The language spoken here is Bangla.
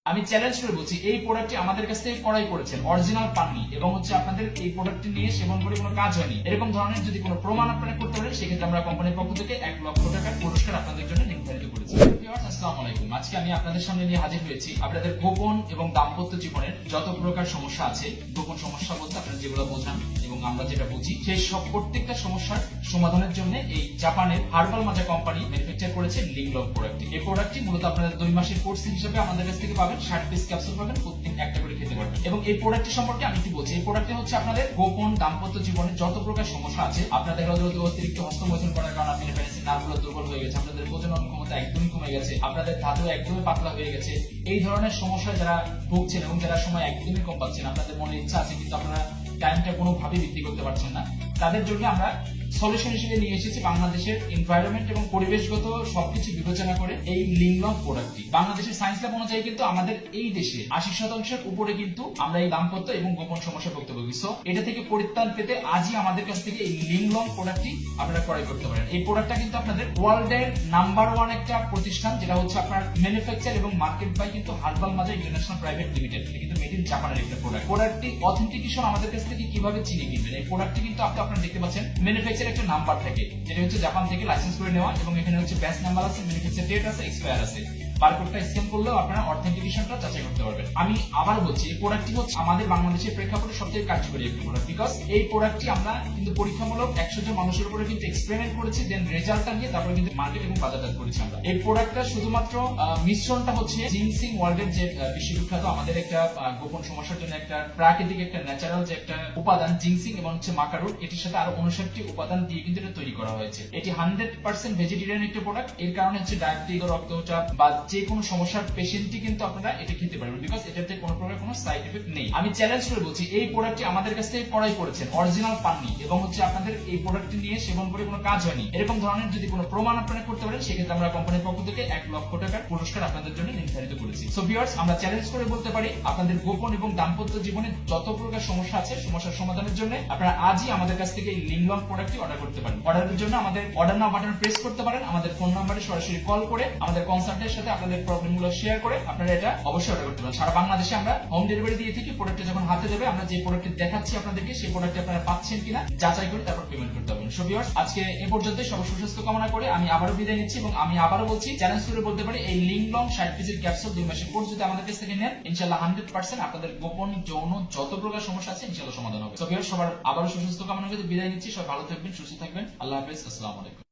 আমি চ্যালেঞ্জ করে বলছি এই প্রোডাক্টটি আমাদের কাছ থেকে ক্রয় করেছেন, অরিজিনাল পাননি এবং আপনাদের এই প্রোডাক্টটি নিয়ে সেবন করে কোনো কাজ হয়নি, এরকম ধরনের যদি কোনো প্রমাণ আপনারা করতে পারেন সেক্ষেত্রে আমরা কোম্পানির পক্ষ থেকে 1 লক্ষ টাকার পুরস্কার আপনাদের জন্য নির্ধারিত করেছি। আসসালামু আলাইকুম, আজকে আমি আপনাদের সামনে নিয়ে হাজির হয়েছি আপনাদের গোপন এবং দাম্পত্য জীবনের যত প্রকার সমস্যা আছে, গোপন সমস্যা বলতে আপনারা যেগুলো বোঝান এবং আমরা যেটা বুঝি সেই সব প্রত্যেকটা সমস্যার সমাধানের জন্য এই জাপানের হার্বাল মাজা কোম্পানি ম্যানুফ্যাকচার করেছে লিংলং প্রোডাক্টটি। এই প্রোডাক্টটি মূলত আপনারা 2 মাসের কোর্স হিসেবে আমাদের কাছ থেকে পাবেন, 60 পিস ক্যাপসুল পাবেন, প্রত্যেক একটা করে খেতে পারবেন। এবং এই প্রোডাক্টটি সম্পর্কে আমি একটু বলছি, এই প্রোডাক্টটি আপনাদের গোপন দাম্পত্য জীবনে যত প্রকার সমস্যা আছে, আপনাদের অতিরিক্ত হস্তমৈথুন করার কারণে আপনাদের পেনিসের নার্ভগুলো দুর্বল হয়ে গেছে, আপনাদের প্রজনন ক্ষমতা একদমই কমে গেছে, আপনাদের ধাতু একদমই পাতলা হয়ে গেছে, এই ধরনের সমস্যা যারা ভুগছেন এবং যারা সময় একদমই কম পাচ্ছেন, আপনাদের মনে ইচ্ছা আছে কিন্তু আপনারা টাইমটা কোনোভাবে বৃদ্ধি করতে পারছেন না, তাদের জন্য আমরা সলিউশন হিসেবে নিয়ে এসেছি বাংলাদেশের এনভায়রনমেন্ট এবং পরিবেশগত সবকিছু বিবেচনা করে এই লিংলং প্রোডাক্টটি। বাংলাদেশের সায়েন্স ল্যাব অনুযায়ী কিন্তু আমাদের এই দেশে 80% উপরে কিন্তু আমরা এই দাম্পত্য এবং গোপন সমস্যা ভুক্ত ভোগী। সো এটা থেকে পরিত্রাণ পেতে আজই আমাদের কাছ থেকে এই লিংলং প্রোডাক্টটি আপনারা ক্রয় করতে পারেন। এই প্রোডাক্টটা কিন্তু আপনাদের ওয়ার্ল্ডের নাম্বার 1 একটা প্রতিষ্ঠান, যেটা আপনার ম্যানুফ্যাকচার এবং মার্কেট বাই কিন্তু হার্বাল মাজা ইন্টারন্যাশনাল প্রাইভেট লিমিটেড, কিন্তু মেড ইন জাপানের একটা প্রোডাক্ট। প্রোডাক্টটি অথেন্টিকেশন আমাদের কাছ থেকে কিভাবে চিনে কিনবেন, এই প্রোডাক্টটি কিন্তু আপনারা দেখতে পাচ্ছেন ম্যানুফ্যাকচার একটা নাম্বার থাকে, যেটা জাপান থেকে লাইসেন্স করে নেওয়া, এবং এখানে ব্যাচ নাম্বার আছে, ম্যানুফ্যাকচার ডেট আছে, এক্সপায়ার আছে। বারকোডটা স্ক্যান করলেও আপনারা অথেন্টিকেশনটা যাচাই করতে পারবেন। আমি আবার বলছি, এই প্রোডাক্টটি আমাদের বাংলাদেশের প্রেক্ষাপটে সবচেয়ে কার্যকরী একটা প্রোডাক্ট, বিকজ এই প্রোডাক্টটি আমরা কিন্তু পরীক্ষামূলক 100 জন মানুষের উপরে কিন্তু এক্সপেরিমেন্ট করেছি, দেন রেজাল্টটা নিয়ে তারপরে কিন্তু মার্কেট এবং বাজারজাত করেছি আমরা। এই প্রোডাক্টটা শুধুমাত্র মিশ্রণটা জিনসিং ওয়ার্ল্ডের যে বিশ্ববিখ্যাত আমাদের একটা গোপন সমস্যার জন্য একটা প্রাকৃতিক একটা ন্যাচারাল যে একটা উপাদান জিনসিং এবং মাকারুট, এটির সাথে আরো 59টি উপাদান দিয়ে কিন্তু এটা তৈরি করা হয়েছে। এটি 100% ভেজিটেরিয়ান একটা প্রোডাক্ট। এর কারণে ডায়াবেটিক, রক্তচাপ বা যে কোনো সমস্যার পেশেন্টই কিন্তু আপনারা এটা খেতে পারবেন, বিকজ এটাতে কোনো প্রকার কোনো সাইড এফেক্ট নেই। আমি চ্যালেঞ্জ করে বলছি, এই প্রোডাক্টটি আমাদের কাছ থেকে ক্রয় করেছেন, অরিজিনাল পাননি এবং আপনাদের এই প্রোডাক্টটি নিয়ে সেবন করে কোনো কাজ হয়নি, এরকম ধরনের যদি কোনো প্রমাণ আপনারা করতে পারেন সেক্ষেত্রে আমরা কোম্পানির পক্ষ থেকে 1 লক্ষ টাকার পুরস্কার আপনাদের জন্য নির্ধারিত করেছি। সো ভিউয়ার্স, আমরা চ্যালেঞ্জ করে বলতে পারি আপনাদের গোপন এবং দাম্পত্য জীবনে যত প্রকার সমস্যা আছে, সমস্যার সমাধানের জন্য আপনারা আজই আমাদের কাছ থেকে এই লিংলং প্রোডাক্টটি অর্ডার করতে পারেন। অর্ডারের জন্য আমাদের অর্ডার নাও বাটন প্রেস করতে পারেন, আমাদের ফোন নম্বরে সরাসরি কল করে আমাদের কনসালটেন্টের সাথে আপনাদের প্রবলেমগুলো শেয়ার করে আপনারা এটা অবশ্যই অর্ডার করতে পারেন। সারা বাংলাদেশে আমরা হোম ডেলিভারি দিয়ে থাকি। প্রোডাক্টটা যখন হাতে দেবে, আমরা যে প্রোডাক্টটি দেখাচ্ছি আপনাদেরকে, সেই প্রোডাক্টটি আপনারা পাচ্ছেন কিনা যাচাই করে তারপর পেমেন্ট করতে হবে। সো ভিউয়ার্স, আজকে এ পর্যন্তই। সবার সুস্বাস্থ্য কামনা করে আমি আবারও বিদায় নিচ্ছি এবং আমি আবারও বলছি, চ্যালেঞ্জ করে বলতে পারি এই লিংলং 60 পিসের ক্যাপসুল 2 মাসের কোর্স যদি আমাদের কাছ থেকে নেন, ইনশাআল্লাহ 100% আপনাদের গোপন যৌন যত প্রকার সমস্যা আছে ইনশাআল্লাহ সমাধান হবে। সো ভিউয়ার্স, সবার আবারও সুস্বাস্থ্য কামনা করে বিদায় নিচ্ছি। সবাই ভালো থাকবেন, সুস্থ থাকবেন। আল্লাহ হাফেজ, আসসালামু আলাইকুম।